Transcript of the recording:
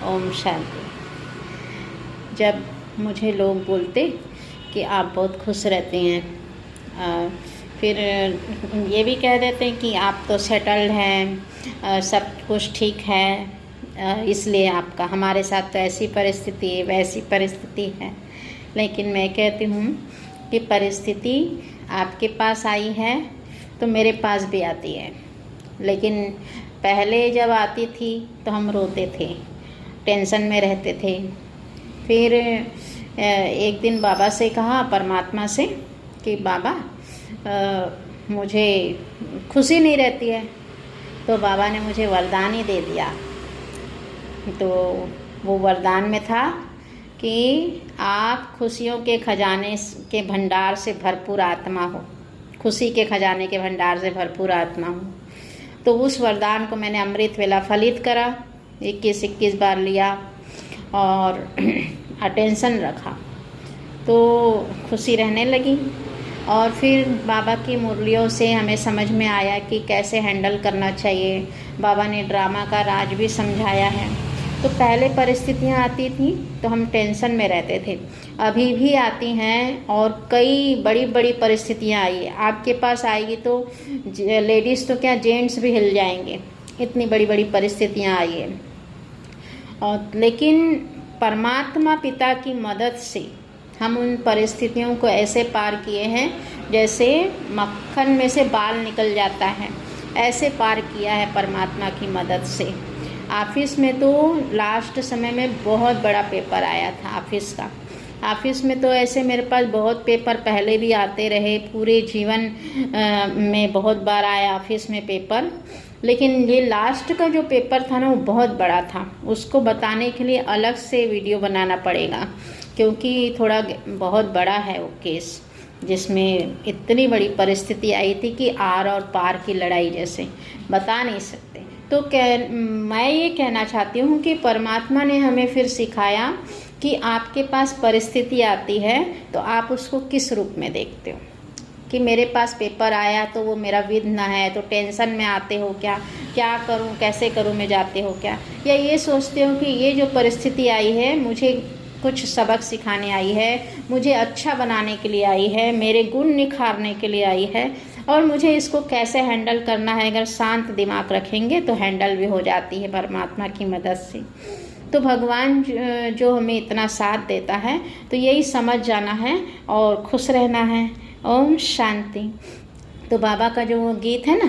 ओम शांति। जब मुझे लोग बोलते कि आप बहुत खुश रहते हैं, फिर ये भी कह देते हैं कि आप तो सेटल्ड हैं, सब कुछ ठीक है, इसलिए आपका हमारे साथ तो ऐसी परिस्थिति है वैसी परिस्थिति है। लेकिन मैं कहती हूँ कि परिस्थिति आपके पास आई है तो मेरे पास भी आती है। लेकिन पहले जब आती थी तो हम रोते थे, टेंशन में रहते थे। फिर एक दिन बाबा से कहा, परमात्मा से, कि बाबा मुझे खुशी नहीं रहती है। तो बाबा ने मुझे वरदान ही दे दिया। तो वो वरदान में था कि आप खुशियों के खजाने के भंडार से भरपूर आत्मा हो, खुशी के खजाने के भंडार से भरपूर आत्मा हो। तो उस वरदान को मैंने अमृत वेला फलित करा, 21 बार लिया और अटेंशन रखा, तो खुशी रहने लगी। और फिर बाबा की मुरलियों से हमें समझ में आया कि कैसे हैंडल करना चाहिए। बाबा ने ड्रामा का राज भी समझाया है। तो पहले परिस्थितियाँ आती थी तो हम टेंशन में रहते थे, अभी भी आती हैं और कई बड़ी बड़ी परिस्थितियाँ आई है। आपके पास आएगी तो लेडीज़ तो क्या, जेंट्स भी हिल जाएंगे, इतनी बड़ी बड़ी परिस्थितियाँ आई है। और लेकिन परमात्मा पिता की मदद से हम उन परिस्थितियों को ऐसे पार किए हैं जैसे मक्खन में से बाल निकल जाता है, ऐसे पार किया है परमात्मा की मदद से। ऑफिस में तो लास्ट समय में बहुत बड़ा पेपर आया था ऑफिस का। ऑफिस में तो ऐसे मेरे पास बहुत पेपर पहले भी आते रहे, पूरे जीवन में बहुत बार आया ऑफिस में पेपर। लेकिन ये लास्ट का जो पेपर था ना, वो बहुत बड़ा था। उसको बताने के लिए अलग से वीडियो बनाना पड़ेगा, क्योंकि थोड़ा बहुत बड़ा है वो केस, जिसमें इतनी बड़ी परिस्थिति आई थी कि आर और पार की लड़ाई जैसे, बता नहीं सकते। तो मैं ये कहना चाहती हूँ कि परमात्मा ने हमें फिर सिखाया कि आपके पास परिस्थिति आती है तो आप उसको किस रूप में देखते हो। कि मेरे पास पेपर आया तो वो मेरा विघ्न है, तो टेंशन में आते हो क्या, क्या करूं कैसे करूं में जाते हो क्या, या ये सोचते हो कि ये जो परिस्थिति आई है मुझे कुछ सबक सिखाने आई है, मुझे अच्छा बनाने के लिए आई है, मेरे गुण निखारने के लिए आई है, और मुझे इसको कैसे हैंडल करना है। अगर शांत दिमाग रखेंगे तो हैंडल भी हो जाती है परमात्मा की मदद से। तो भगवान जो हमें इतना साथ देता है, तो यही समझ जाना है और खुश रहना है। ओम शांति। तो बाबा का जो वो गीत है ना,